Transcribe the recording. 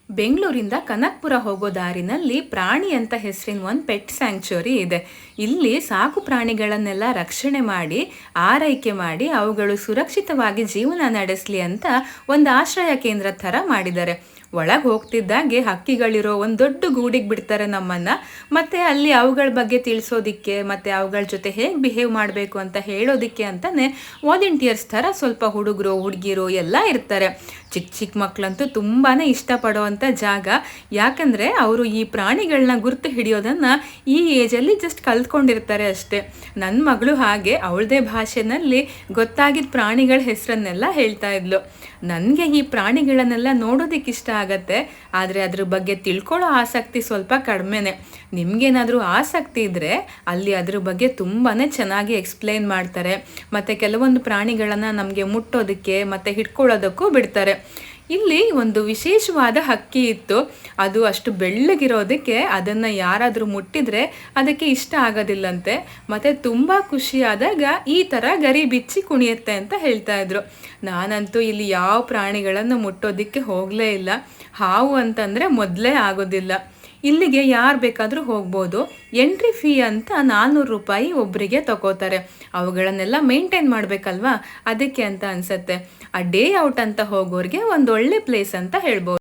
ಬೆಂಗಳೂರಿಂದ ಕನಕಪುರ ಹೋಗೋ ದಾರಿನಲ್ಲಿ ಪ್ರಾಣಿ ಅಂತ ಹೆಸರಿನ ಒಂದು ಪೆಟ್ ಸ್ಯಾಂಕ್ಚುರಿ ಇದೆ. ಇಲ್ಲಿ ಸಾಕು ಪ್ರಾಣಿಗಳನ್ನೆಲ್ಲ ರಕ್ಷಣೆ ಮಾಡಿ ಆರೈಕೆ ಮಾಡಿ ಅವುಗಳು ಸುರಕ್ಷಿತವಾಗಿ ಜೀವನ ನಡೆಸಲಿ ಅಂತ ಒಂದು ಆಶ್ರಯ ಕೇಂದ್ರ ಥರ ಮಾಡಿದ್ದಾರೆ. ಒಳಗೆ ಹೋಗ್ತಿದ್ದಾಗೆ ಹಕ್ಕಿಗಳಿರೋ ಒಂದು ದೊಡ್ಡ ಗೂಡಿಗೆ ಬಿಡ್ತಾರೆ ನಮ್ಮನ್ನು. ಮತ್ತು ಅಲ್ಲಿ ಅವುಗಳ ಬಗ್ಗೆ ತಿಳಿಸೋದಿಕ್ಕೆ ಮತ್ತು ಅವುಗಳ ಜೊತೆ ಹೇಗೆ ಬಿಹೇವ್ ಮಾಡಬೇಕು ಅಂತ ಹೇಳೋದಕ್ಕೆ ಅಂತಲೇ ವಾಲಂಟಿಯರ್ಸ್ ಥರ ಸ್ವಲ್ಪ ಹುಡುಗರು ಹುಡುಗಿರು ಎಲ್ಲ ಇರ್ತಾರೆ. ಚಿಕ್ಕ ಚಿಕ್ಕ ಮಕ್ಕಳಂತೂ ತುಂಬಾ ಇಷ್ಟಪಡೋವಂಥ ಜಾಗ. ಯಾಕಂದರೆ ಅವರು ಈ ಪ್ರಾಣಿಗಳನ್ನ ಗುರ್ತು ಹಿಡಿಯೋದನ್ನು ಈ ಏಜಲ್ಲಿ ಜಸ್ಟ್ ಕಲ್ತ್ಕೊಂಡಿರ್ತಾರೆ ಅಷ್ಟೇ. ನನ್ನ ಮಗಳು ಹಾಗೆ ಅವಳದೇ ಭಾಷೆನಲ್ಲಿ ಗೊತ್ತಾಗಿದ್ದ ಪ್ರಾಣಿಗಳ ಹೆಸರನ್ನೆಲ್ಲ ಹೇಳ್ತಾ ಇದ್ಲು. ನನಗೆ ಈ ಪ್ರಾಣಿಗಳನ್ನೆಲ್ಲ ನೋಡೋದಕ್ಕೆ ಇಷ್ಟ ಆಗತ್ತೆ, ಆದರೆ ಅದ್ರ ಬಗ್ಗೆ ತಿಳ್ಕೊಳ್ಳೋ ಆಸಕ್ತಿ ಸ್ವಲ್ಪ ಕಡಿಮೆನೆ. ನಿಮಗೇನಾದರೂ ಆಸಕ್ತಿ ಇದ್ದರೆ ಅಲ್ಲಿ ಅದ್ರ ಬಗ್ಗೆ ತುಂಬಾ ಚೆನ್ನಾಗಿ ಎಕ್ಸ್ಪ್ಲೇನ್ ಮಾಡ್ತಾರೆ. ಮತ್ತು ಕೆಲವೊಂದು ಪ್ರಾಣಿಗಳನ್ನು ನಮಗೆ ಮುಟ್ಟೋದಕ್ಕೆ ಮತ್ತು ಹಿಡ್ಕೊಳ್ಳೋದಕ್ಕೂ ಬಿಡ್ತಾರೆ. ಇಲ್ಲಿ ಒಂದು ವಿಶೇಷವಾದ ಹಕ್ಕಿ ಇತ್ತು. ಅದು ಅಷ್ಟು ಬೆಳ್ಳಗಿರೋದಕ್ಕೆ ಅದನ್ನು ಯಾರಾದರೂ ಮುಟ್ಟಿದರೆ ಅದಕ್ಕೆ ಇಷ್ಟ ಆಗೋದಿಲ್ಲಂತೆ. ಮತ್ತು ತುಂಬ ಖುಷಿಯಾದಾಗ ಈ ಥರ ಗರಿ ಬಿಚ್ಚಿ ಕುಣಿಯುತ್ತೆ ಅಂತ ಹೇಳ್ತಾ ಇದ್ರು. ನಾನಂತೂ ಇಲ್ಲಿ ಯಾವ ಪ್ರಾಣಿಗಳನ್ನು ಮುಟ್ಟೋದಕ್ಕೆ ಹೋಗಲೇ ಇಲ್ಲ. ಹಾವು ಅಂತಂದರೆ ಮೊದಲೇ ಆಗೋದಿಲ್ಲ. ಇಲ್ಲಿಗೆ ಯಾರು ಬೇಕಾದರೂ ಹೋಗ್ಬೋದು. ಎಂಟ್ರಿ ಫೀ ಅಂತ 400 ರೂಪಾಯಿ ಒಬ್ಬರಿಗೆ ತಗೋತಾರೆ. ಅವುಗಳನ್ನೆಲ್ಲ ಮೇಂಟೈನ್ ಮಾಡಬೇಕಲ್ವಾ, ಅದಕ್ಕೆ ಅಂತ ಅನಿಸುತ್ತೆ. ಆ ಡೇ ಔಟ್ ಅಂತ ಹೋಗೋರಿಗೆ ಒಂದು ಒಳ್ಳೆ ಪ್ಲೇಸ್ ಅಂತ ಹೇಳ್ಬೋದು.